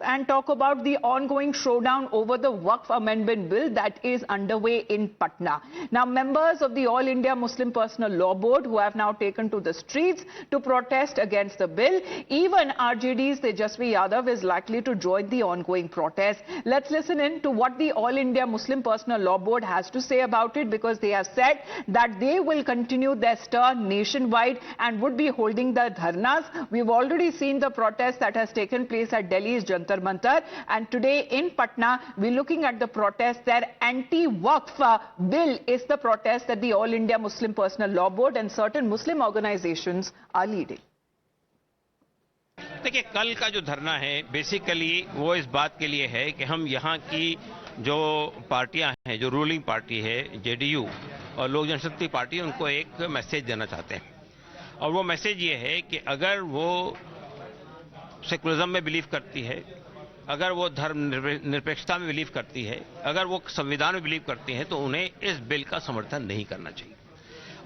and talk about the ongoing showdown over the Waqf Amendment Bill that is underway in Patna. Now, members of the All India Muslim Personal Law Board who have now taken to the streets to protest against the bill. Even RJD's Tejasvi Yadav is likely to join the ongoing protest. Let's listen in to what the All India Muslim Personal Law Board has to say about it, because they have said that they will continue their stir nationwide and would be holding the dharnas. We've already seen the protest that has taken place at Delhi's Jantar Mantar, and today in Patna we're looking at the protest. Their anti-Waqf bill is the protest that the All India Muslim Personal Law Board and certain Muslim organizations are leading. देखिए, कल का जो धरना है basically वो इस बात के लिए है कि हम यहाँ की जो पार्टियां हैं, जो रूलिंग पार्टी है जेडीयू और लोक जनशक्ति पार्टी, उनको एक मैसेज देना चाहते हैं। और वो मैसेज ये है कि अगर वो सेकुलरिज्म में बिलीव करती है, अगर वो धर्म निरपेक्षता में बिलीव करती है, अगर वो संविधान में बिलीव करती है, तो उन्हें इस बिल का समर्थन नहीं करना चाहिए।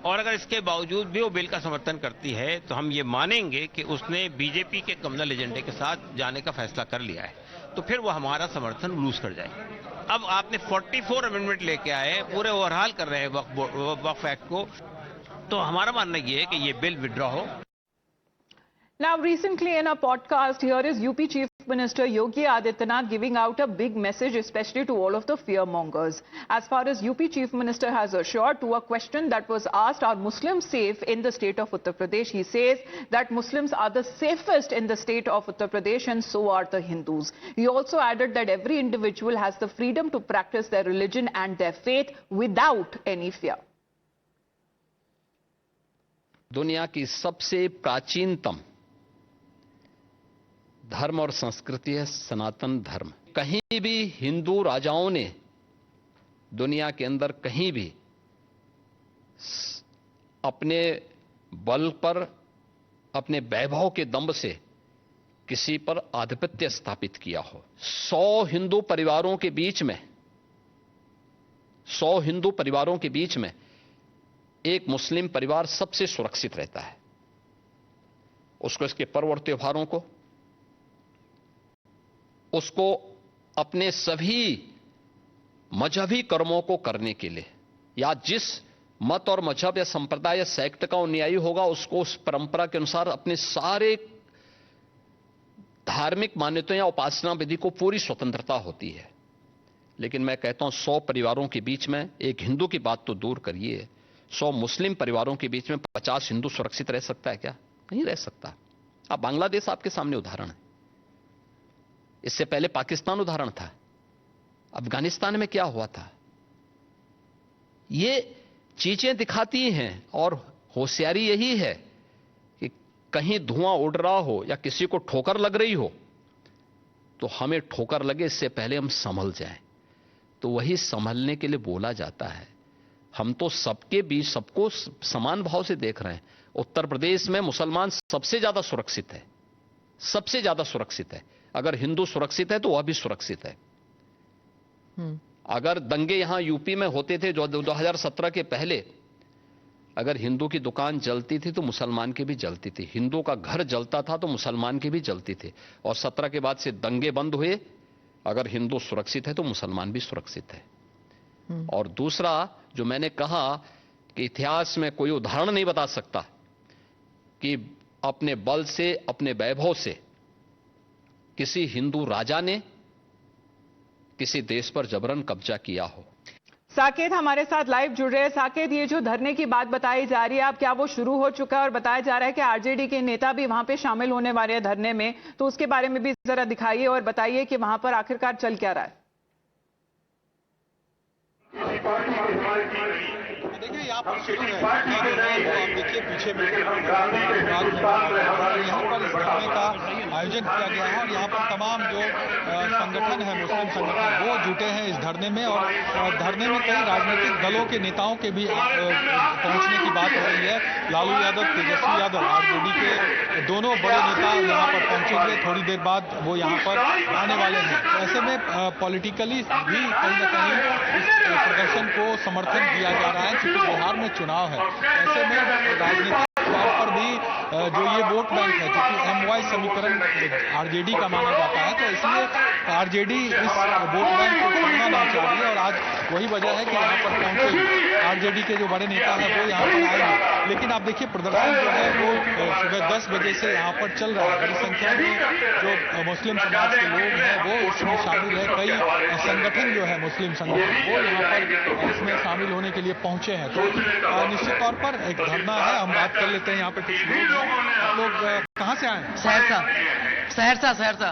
और अगर इसके बावजूद भी वो बिल का समर्थन करती है तो हम ये मानेंगे कि उसने बीजेपी के कम्युनल एजेंडे के साथ जाने का फैसला कर लिया है, तो फिर वो हमारा समर्थन लूज कर जाएगी। अब आपने 44 अमेंडमेंट लेके आए, पूरे ओवरहाल कर रहे हैं वक्फ एक्ट को, तो हमारा मानना ये है कि ये बिल विड्रॉ हो। Now, recently in a podcast, here is UP Chief Minister Yogi Adityanath giving out a big message, especially to all of the fearmongers. As far as UP Chief Minister has assured to a question that was asked, are Muslims safe in the state of Uttar Pradesh? He says that Muslims are the safest in the state of Uttar Pradesh and so are the Hindus. He also added that every individual has the freedom to practice their religion and their faith without any fear. दुनिया की सबसे प्राचीनतम धर्म और संस्कृति है सनातन धर्म। कहीं भी हिंदू राजाओं ने दुनिया के अंदर कहीं भी अपने बल पर, अपने वैभव के दंभ से किसी पर आधिपत्य स्थापित किया हो। 100 हिंदू परिवारों के बीच में, 100 हिंदू परिवारों के बीच में एक मुस्लिम परिवार सबसे सुरक्षित रहता है। उसको इसके पर्व और त्योहारों को, उसको अपने सभी मजहबी कर्मों को करने के लिए, या जिस मत और मजहब या संप्रदाय या सेक्ट का अनुयायी होगा उसको उस परंपरा के अनुसार अपने सारे धार्मिक मान्यताओं या उपासना विधि को पूरी स्वतंत्रता होती है। लेकिन मैं कहता हूं 100 परिवारों के बीच में, एक हिंदू की बात तो दूर करिए, 100 मुस्लिम परिवारों के बीच में 50 हिंदू सुरक्षित रह सकता है क्या? नहीं रह सकता। अब बांग्लादेश आपके सामने उदाहरण है, इससे पहले पाकिस्तान उदाहरण था, अफगानिस्तान में क्या हुआ था। ये चीजें दिखाती हैं और होशियारी यही है कि कहीं धुआं उड़ रहा हो या किसी को ठोकर लग रही हो तो हमें ठोकर लगे इससे पहले हम संभल जाएं। तो वही संभलने के लिए बोला जाता है। हम तो सबके बीच सबको समान भाव से देख रहे हैं। उत्तर प्रदेश में मुसलमान सबसे ज्यादा सुरक्षित है, सबसे ज्यादा सुरक्षित है। अगर हिंदू सुरक्षित है तो वह भी सुरक्षित है। अगर दंगे यहां यूपी में होते थे जो 2017 के पहले, अगर हिंदू की दुकान जलती थी तो मुसलमान की भी जलती थी, हिंदू का घर जलता था तो मुसलमान की भी जलती थी। और 17 के बाद से दंगे बंद हुए। अगर हिंदू सुरक्षित है तो मुसलमान भी सुरक्षित है। और दूसरा जो मैंने कहा कि इतिहास में कोई उदाहरण नहीं बता सकता कि अपने बल से, अपने वैभव से किसी हिंदू राजा ने किसी देश पर जबरन कब्जा किया हो। साकेत हमारे साथ लाइव जुड़ रहे हैं। साकेत, ये जो धरने की बात बताई जा रही है, अब क्या वो शुरू हो चुका है? और बताया जा रहा है कि आरजेडी के नेता भी वहां पे शामिल होने वाले हैं धरने में, तो उसके बारे में भी जरा दिखाइए और बताइए कि वहां पर आखिरकार चल क्या रहा है। देखिए, यहाँ पर शुरू है, आप देखिए पीछे में यहाँ पर इस धरने का आयोजन किया गया है और यहाँ पर तमाम जो संगठन है, मुस्लिम संगठन, वो जुटे हैं इस धरने में। और धरने में कई राजनीतिक दलों के नेताओं के भी पहुंचने की बात हो रही है। लालू यादव, तेजस्वी यादव, आरजेडी के दोनों बड़े नेता यहाँ पर पहुंचेंगे। थोड़ी देर बाद वो यहाँ पर आने वाले हैं। ऐसे में पॉलिटिकली भी कहीं ना कहीं इस प्रदर्शन को समर्थन दिया जा रहा है, क्योंकि बिहार में चुनाव है। ऐसे में राजनीतिक पर भी जो ये वोट बैंक है, क्योंकि एमवाई समीकरण आरजेडी का माना जाता है, तो इसलिए आरजेडी इस वोट बैंक को छोड़ना नहीं चाह रही है और आज वही वजह है कि यहाँ पर पहुंचे आरजेडी के जो बड़े नेता हैं वो यहाँ पर आए। लेकिन आप देखिए प्रदर्शन जो है वो सुबह 10 बजे से यहाँ पर चल रहा है। बड़ी संख्या में जो मुस्लिम समाज के लोग हैं वो इसमें शामिल है। कई संगठन जो है मुस्लिम संगठन वो यहाँ पर इसमें शामिल होने के लिए पहुंचे हैं। तो निश्चित तौर पर एक धरना है। हम बात कर लेते हैं यहाँ पे कुछ लोग कहाँ से आए? सहरसा।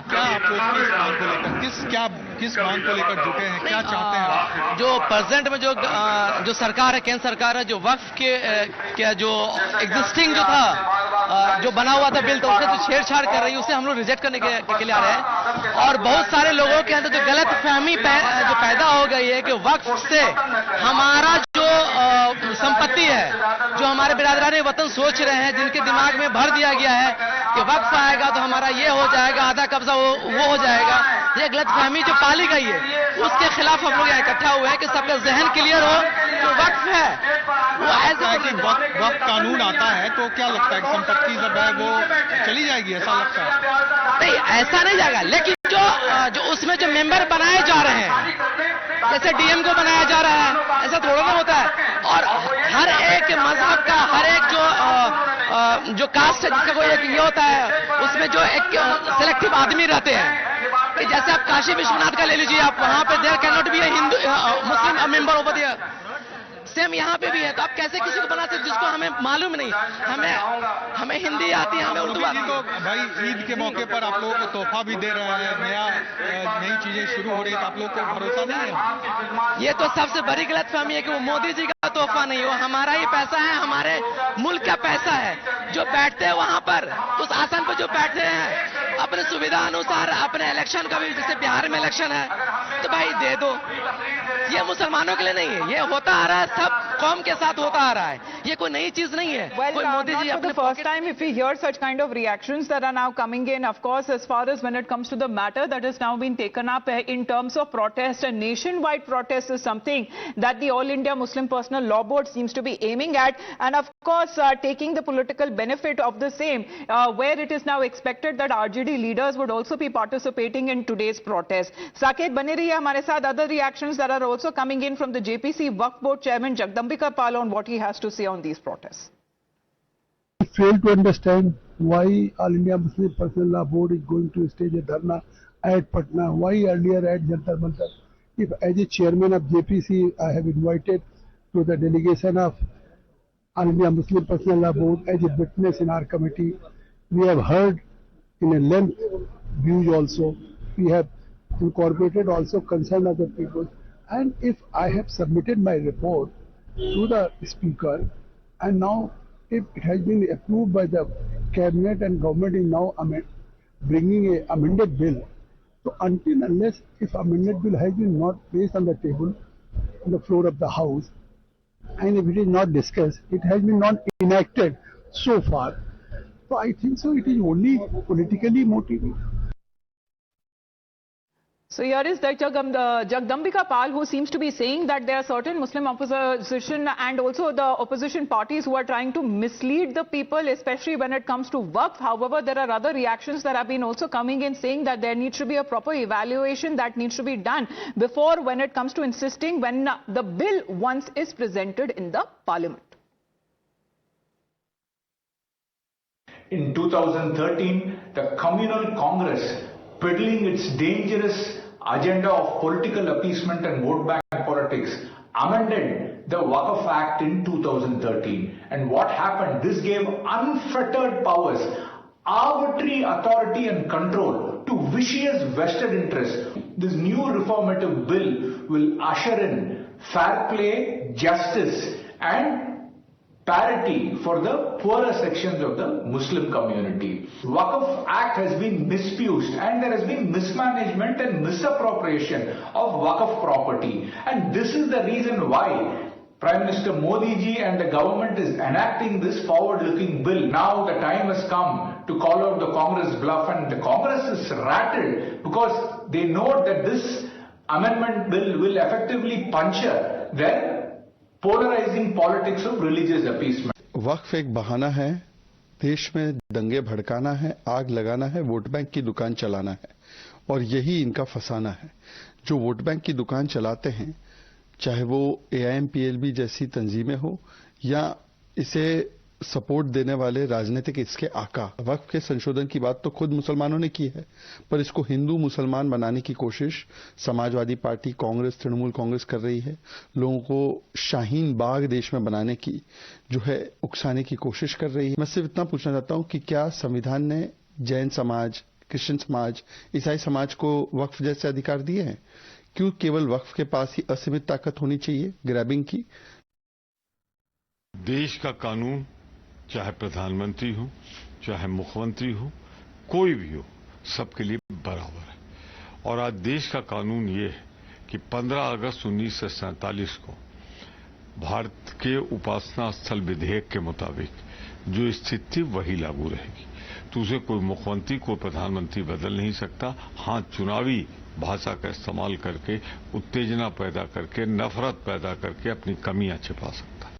क्या आप लोग किस मांग को लेकर किस मांग को लेकर जुटे हैं, क्या चाहते हैं? जो प्रेजेंट में जो सरकार है, केंद्र सरकार है, जो वक्फ के जो एग्जिस्टिंग जो था जो बना हुआ था बिल, तो उससे जो छेड़छाड़ कर रही है उसे हम लोग रिजेक्ट करने के लिए आ रहे हैं। और बहुत सारे लोगों के अंदर जो गलत फहमी जो पैदा हो गई है कि वक्फ से हमारा जो संपत्ति है, जो हमारे बिरादरान वतन सोच रहे हैं, जिनके दिमाग में भर दिया गया है कि वक्फ आएगा तो हमारा ये हो जाएगा, आधा कब्जा वो हो जाएगा, ये गलत फहमी जो पाली गई है उसके खिलाफ हम लोग यहाँ इकट्ठा हुए हैं कि सबका जहन क्लियर हो। जो वक्फ है वो ऐसे वक्त कानून आता है तो क्या लगता है कि संपत्ति जब है वो चली जाएगी, ऐसा लगता है? नहीं, ऐसा नहीं जाएगा, लेकिन जो उसमें जो मेंबर बनाए जा रहे हैं, जैसे डीएम को बनाया जा रहा है, ऐसा थोड़ा ना होता है। और हर एक मजहब का हर एक जो कास्ट है जिसका कोई एक ये होता है, उसमें जो एक सिलेक्टिव आदमी रहते हैं कि जैसे आप काशी विश्वनाथ का ले लीजिए, आप वहां पे there can not be a Hindu Muslim member over there. Same यहाँ पे भी है। तो आप कैसे किसी को बना सकते जिसको हमें मालूम नहीं? हमें हिंदी आती है, हमें उर्दू आती है। तो भाई ईद के मौके पर आप लोगों को तोहफा भी दे रहे हैं, नई चीजें शुरू हो रही है, तो आप लोगों को भरोसा नहीं है? ये तो सबसे बड़ी गलतफहमी है कि वो मोदी जी का तोहफा नहीं, वो हमारा ही पैसा है, हमारे मुल्क का पैसा है। जो बैठते हैं वहां पर उस आसन पर जो बैठते हैं अपने सुविधा अनुसार, अपने इलेक्शन का भी, जैसे बिहार में इलेक्शन है तो भाई दे दो। ये मुसलमानों के लिए नहीं है, ये होता आ रहा है, सब कौम के साथ होता आ रहा है, ये कोई नई चीज नहीं है। Well, not for the first time if we hear such kind of reactions that are now coming in. Of course, as far as when it comes to the matter that has now been taken up in terms of protest, a nationwide protest is something that the All India Muslim Personal Law Board seems to be aiming at, and of course taking the political benefit of the same, where it is now expected that RJD leaders would also be participating in today's protest. Saket bane rahiye hamare sath. Other reactions that are also coming in from the JPC Waqf Board Chairman Jagdambika Pal on what he has to say on these protests. I fail to understand why All India Muslim Personal Law Board is going to stage a dharna at Patna. Why earlier at Jantar Mantar? If as a chairman of JPC, I have invited to the delegation of All India Muslim Personal Law Board as a witness in our committee. We have heard in a length views also. We have incorporated also concern of the people. And if I have submitted my report to the speaker, and now if it has been approved by the cabinet and government is now bringing a amended bill, so until unless if amended bill has been not placed on the table on the floor of the house, and if it is not discussed, it has been not enacted so far. So I think so it is only politically motivated. So here is Jagdambika Pal, who seems to be saying that there are certain Muslim opposition and also the opposition parties who are trying to mislead the people, especially when it comes to Waqf. However, there are other reactions that have been also coming in saying that there needs to be a proper evaluation that needs to be done before when it comes to insisting when the bill once is presented in the parliament. In 2013, the Communal Congress, peddling its dangerous agenda of political appeasement and vote bank politics, amended the Waqf Act in 2013. And what happened? This gave unfettered powers, arbitrary authority and control to vicious vested interests. This new reformative bill will usher in fair play, justice and parity for the poorer sections of the Muslim community. Waqf Act has been misused and there has been mismanagement and misappropriation of Waqf property. And this is the reason why Prime Minister Modi ji and the government is enacting this forward-looking bill. Now the time has come to call out the Congress bluff, and the Congress is rattled because they know that this amendment bill will effectively puncture their polarizing politics of religious appeasement. वक्फ एक बहाना है देश में दंगे भड़काना है, आग लगाना है, वोट बैंक की दुकान चलाना है और यही इनका फसाना है। जो वोट बैंक की दुकान चलाते हैं, चाहे वो AIMPLB जैसी तंजीमें हो या इसे सपोर्ट देने वाले राजनीतिक इसके आका। वक्फ के संशोधन की बात तो खुद मुसलमानों ने की है, पर इसको हिंदू मुसलमान बनाने की कोशिश समाजवादी पार्टी, कांग्रेस, तृणमूल कांग्रेस कर रही है। लोगों को शाहीन बाग देश में बनाने की जो है उकसाने की कोशिश कर रही है। मैं सिर्फ इतना पूछना चाहता हूं कि क्या संविधान ने जैन समाज, क्रिश्चियन समाज, ईसाई समाज को वक्फ जैसे अधिकार दिए हैं? क्यों केवल वक्फ के पास ही असीमित ताकत होनी चाहिए ग्रैबिंग की? देश का कानून, चाहे प्रधानमंत्री हो, चाहे मुख्यमंत्री हो, कोई भी हो, सबके लिए बराबर है। और आज देश का कानून ये है कि 15 अगस्त 1947 को भारत के उपासना स्थल विधेयक के मुताबिक जो स्थिति थी वही लागू रहेगी। तो उसे कोई मुख्यमंत्री, कोई प्रधानमंत्री बदल नहीं सकता। हाँ, चुनावी भाषा का इस्तेमाल करके, उत्तेजना पैदा करके, नफरत पैदा करके अपनी कमियां छिपा सकता है।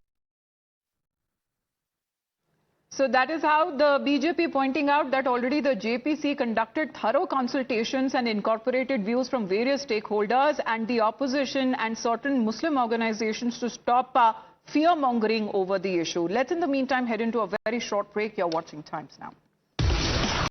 So that is how the BJP pointing out that already the JPC conducted thorough consultations and incorporated views from various stakeholders and the opposition and certain Muslim organizations to stop fear-mongering over the issue. Let's in the meantime head into a very short break. You're watching Times Now.